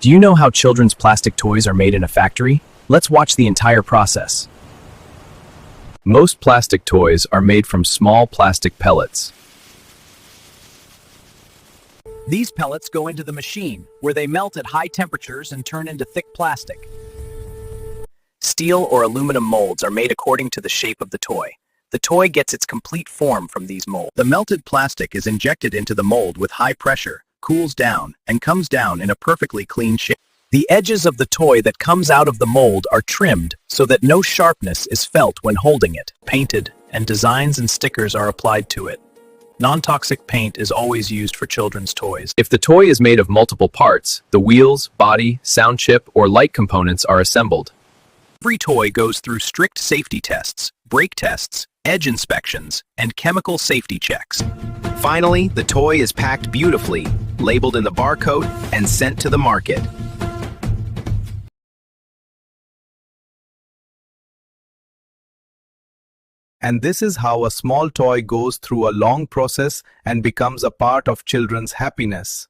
Do you know how children's plastic toys are made in a factory? Let's watch the entire process. Most plastic toys are made from small plastic pellets. These pellets go into the machine, where they melt at high temperatures and turn into thick plastic. Steel or aluminum molds are made according to the shape of the toy. The toy gets its complete form from these molds. The melted plastic is injected into the mold with high pressure, cools down, and comes down in a perfectly clean shape. The edges of the toy that comes out of the mold are trimmed so that no sharpness is felt when holding it. Painted, and designs and stickers are applied to it. Non-toxic paint is always used for children's toys. If the toy is made of multiple parts, the wheels, body, sound chip, or light components are assembled. Every toy goes through strict safety tests, brake tests, edge inspections, and chemical safety checks. Finally, the toy is packed beautifully, labeled in the barcode, and sent to the market. And this is how a small toy goes through a long process and becomes a part of children's happiness.